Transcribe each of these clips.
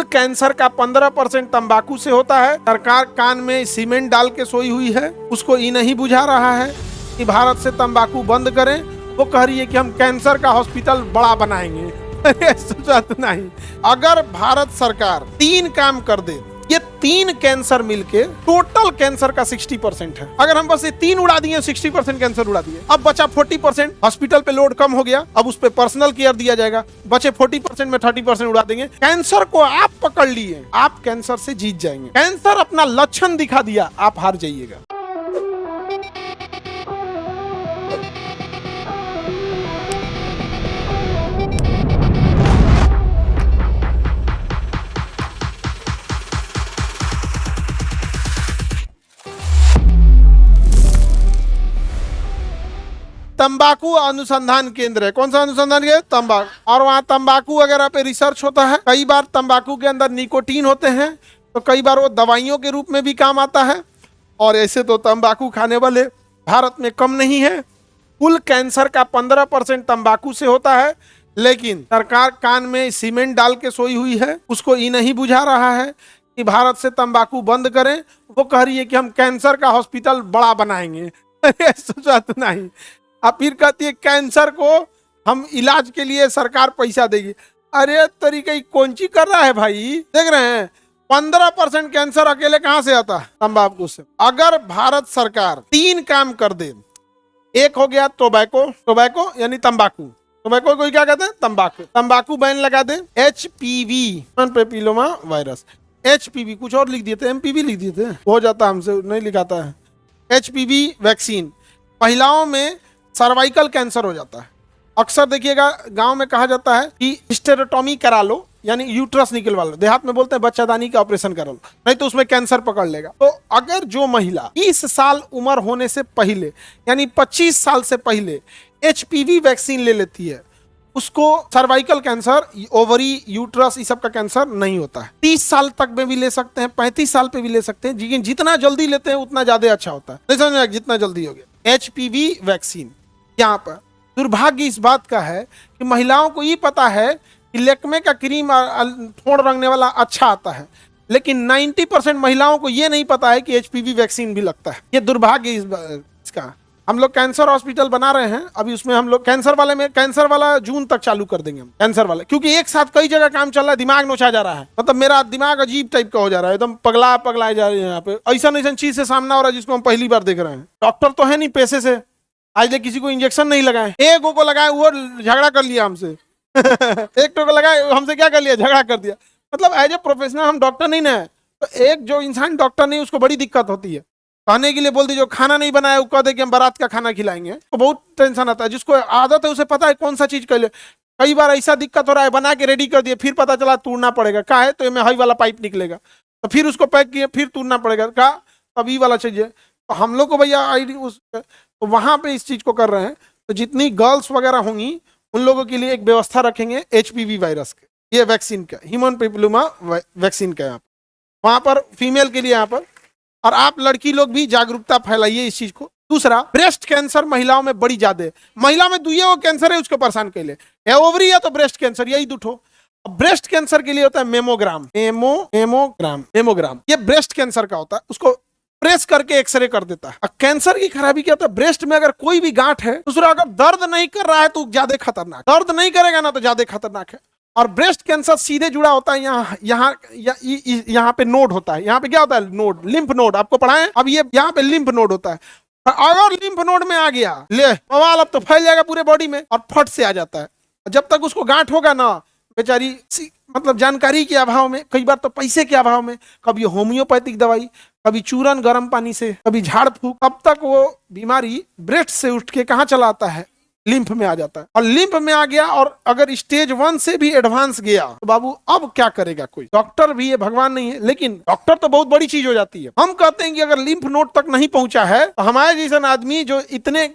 Cancer का 15% तंबाकू से होता है। सरकार कान में सीमेंट डाल के सोई हुई है, उसको ये नहीं बुझा रहा है कि भारत से तंबाकू बंद करें। वो कह रही है कि हम कैंसर का हॉस्पिटल बड़ा बनाएंगे। सोचा तो नहीं। अगर भारत सरकार 3 काम कर दे, ये 3 कैंसर मिलके टोटल कैंसर का 60% है। अगर हम बस ये 3 उड़ा दिए, 60% कैंसर उड़ा दिए, अब बचा 40%। हॉस्पिटल पे लोड कम हो गया, अब उस पे पर्सनल केयर दिया जाएगा। बचे 40% में 30% उड़ा देंगे। कैंसर को आप पकड़ लिए, आप कैंसर से जीत जाएंगे। कैंसर अपना लक्षण दिखा दिया, आप हार जाइएगा। तंबाकू अनुसंधान केंद्र है। कौन सा अनुसंधान केंद्र? तंबाकू। और वहाँ तंबाकू वगैरह पे रिसर्च होता है। कई बार तंबाकू के अंदर निकोटीन होते हैं, तो कई बार वो दवाइयों के रूप में भी काम आता है। और ऐसे तो तंबाकू खाने वाले भारत में कम नहीं है। कुल कैंसर का 15% तंबाकू से होता है, लेकिन सरकार कान में सीमेंट डाल के सोई हुई है, उसको ये नहीं बुझा रहा है कि भारत से तंबाकू बंद करें। वो कह रही है कि हम कैंसर का हॉस्पिटल बड़ा बनाएंगे। सोचा तो नहीं। अब फिर कहती है कैंसर को हम इलाज के लिए सरकार पैसा देगी। अरे तरीके कौन ची कर रहा है भाई? देख रहे हैं 15% कैंसर अकेले कहां से आता है? तंबाकू से। अगर भारत सरकार 3 काम कर दे, एक हो गया टोबैको यानी तंबाकू। टोबैको को क्या कहते हैं? तंबाकू। तंबाकू बैन लगा दे। HPV पेपिलोमा वायरस, HPV कुछ और लिख दिए थे, MPV लिख दिए थे, हो जाता हमसे नहीं लिखाता है। HPV vaccine. महिलाओं में सर्वाइकल कैंसर हो जाता है। अक्सर देखिएगा गांव में कहा जाता है कि हिस्टेरेक्टोमी करा लो, यानी यूट्रस निकलवा लो। देहात में बोलते हैं बच्चादानी का ऑपरेशन करा लो, नहीं तो उसमें कैंसर पकड़ लेगा। तो अगर जो महिला 20 साल उम्र होने से पहले, यानी 25 साल से पहले HPV वैक्सीन ले लेती है, उसको सर्वाइकल कैंसर, ओवरी, यूट्रस, इस सब का कैंसर नहीं होता है। 30 साल तक में भी ले सकते हैं, 35 साल पे भी ले सकते हैं, लेकिन जितना जल्दी लेते हैं उतना ज्यादा अच्छा होता है। नहीं समझ, जितना जल्दी हो गया। HPV vaccine. यहाँ पर दुर्भाग्य इस बात का है कि महिलाओं को ये पता है कि लेक्मे का क्रीम फोड़ रंगने वाला अच्छा आता है, लेकिन 90% महिलाओं को ये नहीं पता है कि HPV वैक्सीन भी लगता है। ये दुर्भाग्य इसका। हम लोग कैंसर हॉस्पिटल बना रहे हैं अभी, उसमें हम लोग कैंसर वाला जून तक चालू कर देंगे हम कैंसर वाला, क्योंकि एक साथ कई जगह काम चल रहा है, दिमाग नोचा जा रहा है। मतलब मेरा दिमाग अजीब टाइप का हो जा रहा है, एकदम पगलाए जा रहे हैं। यहाँ पे ऐसा चीज से सामना हो रहा है जिसको हम पहली बार देख रहे हैं। डॉक्टर तो है नहीं पैसे से, आज तक किसी को इंजेक्शन नहीं लगाए। एक को लगाए, वो झगड़ा कर लिया हमसे। एक को लगाए, हमसे क्या कर लिया? झगड़ा कर दिया। मतलब एज ए प्रोफेशनल हम डॉक्टर नहीं ना है, तो एक जो इंसान डॉक्टर नहीं उसको बड़ी दिक्कत होती है। कहने के लिए बोल दी जो खाना नहीं बनाया वो कह दे कि हम बारात का खाना खिलाएंगे, तो बहुत टेंशन आता है। जिसको आदत है उसे पता है कौन सा चीज कर ले। कई बार ऐसा दिक्कत हो रहा है, बना के रेडी कर दिए, फिर पता चला तोड़ना पड़ेगा। क्या है? तो ये में हाई वाला पाइप निकलेगा, तो फिर उसको पैक किए, फिर तोड़ना पड़ेगा। क्या? तब ई वाला चाहिए। तो हम लोग को भैया आईडी तो वहां पे इस चीज को कर रहे हैं। तो जितनी गर्ल्स वगैरह होंगी उन लोगों के लिए एक व्यवस्था रखेंगे HPV वायरस के, ये वैक्सीन का, ह्यूमन पेपिलोमा वैक्सीन का। यहाँ वहां पर फीमेल के लिए यहाँ पर, और आप लड़की लोग भी जागरूकता फैलाइए इस चीज को। दूसरा, ब्रेस्ट कैंसर महिलाओं में बड़ी ज्यादा है। महिला में दुइये वो कैंसर है, उसको परेशान कर ले, या ओवरी या तो ब्रेस्ट कैंसर, यही दुठो। ब्रेस्ट कैंसर के लिए होता है मेमोग्राम। ये ब्रेस्ट कैंसर का होता है, उसको प्रेस करके एक्सरे कर देता है। अब कैंसर की खराबी क्या होता है? ब्रेस्ट में अगर कोई भी गांठ है, दूसरा अगर दर्द नहीं कर रहा है तो ज्यादा खतरनाक, दर्द नहीं करेगा ना तो ज्यादा खतरनाक है। और ब्रेस्ट कैंसर सीधे जुड़ा होता है यहाँ पे नोड होता है। यहाँ पे क्या होता है? नोड, लिम्फ नोड, आपको पढ़ाएं। अब ये यहाँ पे लिम्फ नोड होता है। अगर लिम्फ नोड में आ गया, ले बवाल, अब तो फैल जाएगा पूरे बॉडी में और फट से आ जाता है। जब तक उसको गांठ होगा ना, बेचारी मतलब जानकारी के अभाव में, कई बार तो पैसे के अभाव में, कभी होम्योपैथिक दवाई, कभी चूरन गर्म पानी से, कभी झाड़ फूक, तब तक वो बीमारी ब्रेस्ट से उठ के कहाँ चला आता है? लिम्फ में आ जाता है। और लिम्फ में आ गया और अगर स्टेज 1 से भी एडवांस गया तो बाबू अब क्या करेगा? कोई डॉक्टर भी है, भगवान नहीं है, लेकिन डॉक्टर तो बहुत बड़ी चीज हो जाती है। हम कहते हैं कि अगर लिम्फ नोड तक नहीं पहुंचा है तो हमारे जैसा आदमी जो इतने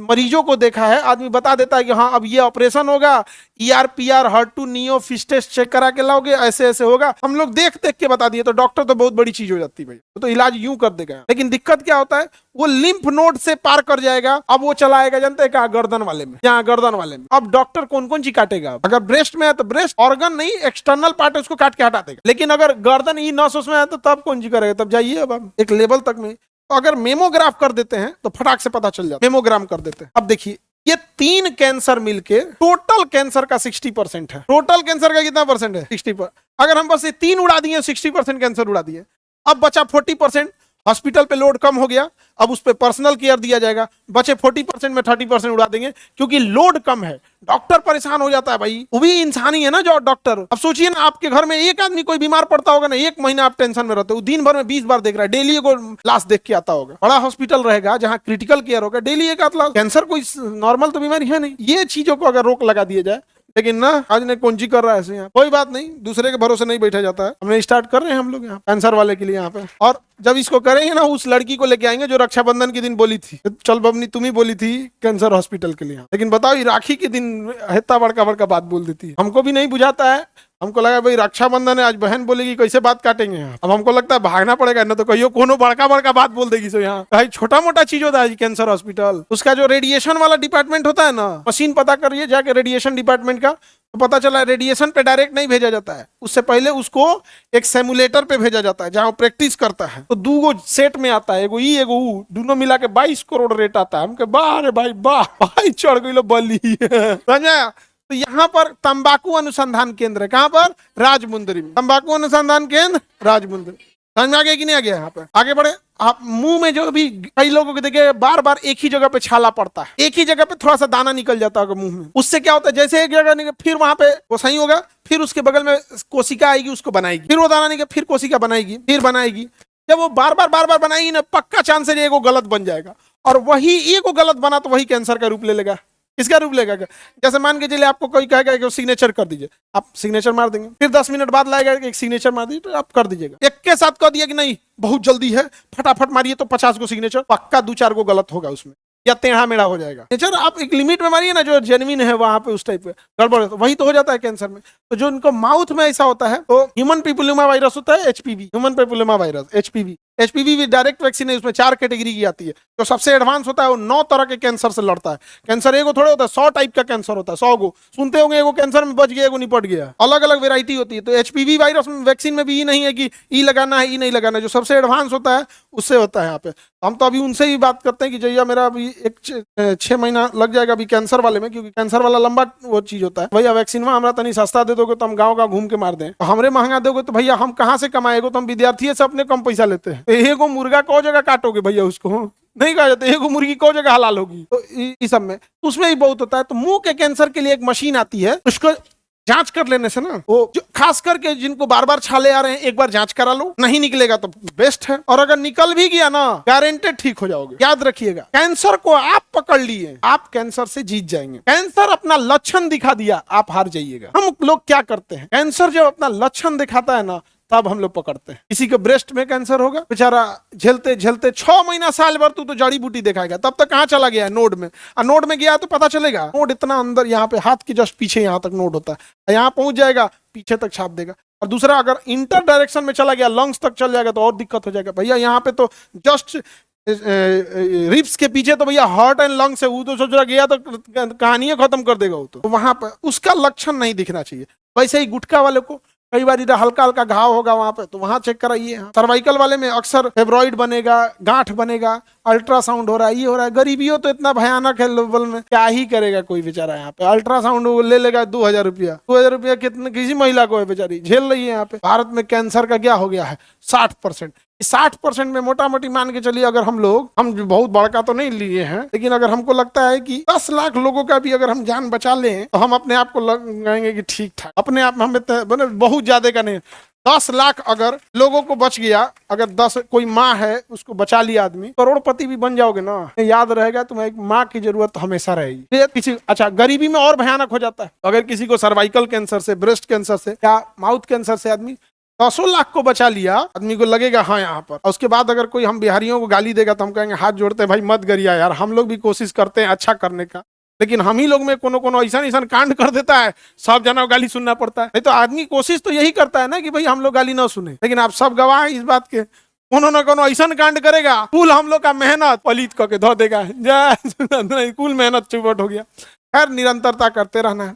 मरीजों को देखा है, आदमी बता देता है कि हाँ अब ये ऑपरेशन होगा, ER-PR, HER2 neo fish test check करा के लाओगे, ऐसे ऐसे होगा। हम लोग देख देख के बता दिए, तो डॉक्टर तो बहुत बड़ी चीज हो जाती है भाई, तो इलाज यूं कर देगा। लेकिन दिक्कत क्या होता है? वो लिम्फ नोड से पार कर जाएगा। अब वो चला आएगा, जानते हैं कहाँ? गर्दन वाले में। यहाँ गर्दन वाले में। अब डॉक्टर कौन कौन सी काटेगा? अगर ब्रेस्ट में है तो ब्रेस्ट, ऑर्गन नहीं, एक्सटर्नल पार्ट है, उसको काट के हटा देगा। लेकिन अगर गर्दन ई नस उसमें है तो तब कौन सी करेगा? तब जाइए अब हम एक लेवल तक में। तो अगर मेमोग्राफ कर देते हैं तो फटाक से पता चल जाता है। मेमोग्राम कर देते हैं। अब देखिए, ये 3 कैंसर मिलके टोटल कैंसर का 60% है। टोटल कैंसर का कितना परसेंट है? 60%। अगर हम बस ये 3 उड़ा दिए, 60% कैंसर उड़ा दिए, अब बचा 40%। हॉस्पिटल पे लोड कम हो गया, अब उस पे पर्सनल केयर दिया जाएगा। बचे 40% में 30% उड़ा देंगे, क्योंकि लोड कम है। डॉक्टर परेशान हो जाता है भाई, वो भी इंसान ही है ना जो डॉक्टर। अब सोचिए ना, आपके घर में एक आदमी कोई बीमार पड़ता होगा ना, 1 महीना आप टेंशन में रहते हो, दिन भर में 20 बार देख रहा है, डेली को लाश देख के आता होगा। बड़ा हॉस्पिटल रहेगा जहाँ क्रिटिकल केयर होगा, डेली एक आध लाश। कैंसर कोई नॉर्मल तो बीमारी है नहीं। ये चीजों को अगर रोक लगा दिया जाए, लेकिन ना आज ने कौन जी कर रहा है ऐसे। यहाँ कोई बात नहीं, दूसरे के भरोसे नहीं बैठा जाता है। हमने स्टार्ट कर रहे हैं हम लोग यहाँ कैंसर वाले के लिए यहाँ पे। और जब इसको करेंगे ना, उस लड़की को लेके आएंगे जो रक्षाबंधन के दिन बोली थी, चल बबनी तुम ही बोली थी कैंसर हॉस्पिटल के लिए। लेकिन बताओ, ये राखी के दिन इतना बड़का बड़का बात बोल देती है। हमको भी नहीं बुझाता है। हमको लगा भाई रक्षाबंधन है, आज बहन बोलेगी कैसे बात काटेंगे यहाँ। अब हमको लगता है भागना पड़ेगा, ना तो कहियो कोनो बड़का बड़का बात बोल देगी। सो यहाँ भाई छोटा मोटा चीज होता है कैंसर हॉस्पिटल। उसका जो रेडिएशन वाला डिपार्टमेंट होता है ना, मशीन पता करिए जाके रेडिएशन डिपार्टमेंट का, तो पता चला रेडिएशन पे डायरेक्ट नहीं भेजा जाता है। उससे पहले उसको एक सिमुलेटर पे भेजा जाता है, जहाँ वो प्रैक्टिस करता है। तो 2 सेट में आता है, एगो ई एगो ऊ, दोनों मिला के 22 करोड़ रेट आता है। हमके बाह रे भाई बाह, भाई चढ़ गई लो बली। समझा? तो यहाँ पर तंबाकू अनुसंधान केंद्र है। कहाँ पर? राजमुंदरी में। तंबाकू अनुसंधान केंद्र राजमुंदरी। समझ में आ गया कि नहीं आ गया? यहाँ पे आगे बढ़े। आप मुंह में जो भी कई लोगों को देखे, बार बार एक ही जगह पे छाला पड़ता है, एक ही जगह पे थोड़ा सा दाना निकल जाता है मुंह में। उससे क्या होता है, जैसे एक जगह निकल, फिर वहां पे वो सही होगा, फिर उसके बगल में कोशिका आएगी, उसको बनाएगी, फिर वो दाना निकल, फिर कोशिका बनाएगी, फिर बनाएगी। जब वो बार बार बनाएगी ना, पक्का चांस है एगो गलत बन जाएगा। और वही एगो गलत बना तो वही कैंसर का रूप ले लेगा। इसका रूप लेगा क्या? जैसे मान के चलिए आपको कोई कहेगा कि सिग्नेचर कर दीजिए, आप सिग्नेचर मार देंगे, फिर 10 मिनट बाद लाएगा कि एक सिग्नेचर मार दीजिए, तो आप कर दीजिएगा। एक के साथ कह दिया कि नहीं बहुत जल्दी है, फटाफट मारिए, तो 50 को सिग्नेचर, पक्का 2-4 को गलत होगा उसमें, या टेढ़ा मेढ़ा हो जाएगा। नेचर आप एक लिमिट में मारिए ना, जो जेन्युइन है वहां पे उस टाइप पे गड़बड़ है, तो वही तो हो जाता है कैंसर में। तो जो इनको माउथ में ऐसा होता है, तो ह्यूमन पेपिलोमा वायरस होता है, HPV, human papilloma virus, HPV. HPV भी डायरेक्ट वैक्सीन है, उसमें 4 कैटेगरी की आती है। जो सबसे एडवांस होता है वो 9 तरह के कैंसर से लड़ता है। कैंसर एगो थोड़े होता है, 100 टाइप का कैंसर होता है, 100 गो सुनते होंगे। एगो कैंसर में बच गया, एगो निपट गया, अलग अलग वेराइटी होती है। तो एचपीवी वायरस में वैक्सीन में भी ये नहीं है कि ई लगाना है, ई नहीं लगाना है। जो सबसे एडवांस होता है उससे होता है यहाँ पे। हम तो अभी उनसे ही बात करते हैं कि जैया मेरा अभी 6 महीना लग जाएगा अभी कैंसर वाले में, क्योंकि कैंसर वाला लंबा वो चीज होता है। भैया वैक्सीन में हमारा तनी सस्ता दे दोगे तो हम गाँव का घूम के मार दें, तो हमरे महंगा दोगे तो भैया हम कहाँ से कमाएगो, तो हम विद्यार्थी से अपने कम पैसा लेते हैं। एगो मुर्गा को जगह काटोगे भैया, उसको नहीं कहा जाता, एगो मुर्गी को जगह हलाल होगी। तो इस सब में उसमें ही बहुत होता है। तो मुंह के कैंसर के लिए एक मशीन आती है, उसको जांच कर लेने से ना, वो जो खास करके जिनको बार बार छाले आ रहे हैं, एक बार जांच करा लो, नहीं निकलेगा तो बेस्ट है, और अगर निकल भी गया ना, गारंटेड ठीक हो जाओगे। याद रखिएगा, कैंसर को आप पकड़ लिए, आप कैंसर से जीत जाएंगे। कैंसर अपना लक्षण दिखा दिया, आप हार जाइएगा। हम लोग क्या करते हैं, कैंसर जब अपना लक्षण दिखाता है ना, तब हम लोग पकड़ते हैं। किसी के ब्रेस्ट में कैंसर होगा, बेचारा झेलते झेलते 6 महीना साल भर तू तो जड़ी बूटी दिखाएगा, तब तक कहाँ चला गया है, नोड में। और नोड में गया तो पता चलेगा, नोड इतना अंदर, यहाँ पे हाथ के जस्ट पीछे यहाँ तक नोड होता है, यहाँ पहुंच जाएगा, पीछे तक छाप देगा। और दूसरा, अगर इंटर डायरेक्शन में चला गया, लंग्स तक चल जाएगा, तो और दिक्कत हो जाएगा। भैया यहाँ पे तो जस्ट रिप्स के पीछे तो भैया हार्ट एंड लंग्स है, वो तो सोच रहा गया तो कहानी खत्म कर देगा वो तो वहां पर उसका लक्षण नहीं दिखना चाहिए। वैसे ही गुटखा वाले को कई बार इधर हल्का हल्का घाव होगा वहां पे, तो वहां चेक कराइए। सर्वाइकल वाले में अक्सर फेब्रॉइड बनेगा, गांठ बनेगा, अल्ट्रासाउंड हो रहा है, ये हो रहा है। गरीबियों तो इतना भयानक है लेवल में, क्या ही करेगा कोई बेचारा। यहाँ पे अल्ट्रासाउंड ले लेगा 2000 रुपया, 2000 रुपया कितने किसी महिला को है बेचारी झेल रही है। यहाँ पे भारत में कैंसर का क्या हो गया है, 60%। 60% में मोटा मोटी मान के चलिए, अगर हम बहुत बड़का तो नहीं लिए हैं, लेकिन अगर हमको लगता है कि 10 लाख लोगों का भी अगर हम जान बचा लें, तो हम अपने आप को लगाएंगे कि ठीक ठाक, अपने आप हमें बहुत ज्यादा का नहीं, 10 लाख अगर लोगों को बच गया, अगर 10 कोई माँ है उसको बचा लिया आदमी, करोड़पति भी बन जाओगे ना। याद रहेगा तुम्हें, एक माँ की जरूरत हमेशा रहेगी। किसी अच्छा गरीबी में और भयानक हो जाता है, अगर किसी को सर्वाइकल कैंसर से, ब्रेस्ट कैंसर से या माउथ कैंसर से आदमी 100 लाख को बचा लिया, आदमी को लगेगा हाँ यहाँ पर। और उसके बाद अगर कोई हम बिहारियों को गाली देगा तो हम कहेंगे हाथ जोड़ते हैं, भाई मत गरिया यार, हम लोग भी कोशिश करते हैं अच्छा करने का, लेकिन हम ही लोग में कोनो ऐसा कांड कर देता है, सब जना गाली सुनना पड़ता है। नहीं तो आदमी कोशिश तो यही करता है ना कि भाई हम लोग गाली ना सुने, लेकिन आप सब गवाह हैं इस बात के। उन्होंने कोनो ऐसा कांड करेगा, कुल हम लोग का मेहनत पलीत करके धो देगा। जय कुल मेहनत चुपट हो गया। खैर निरंतरता करते रहना है।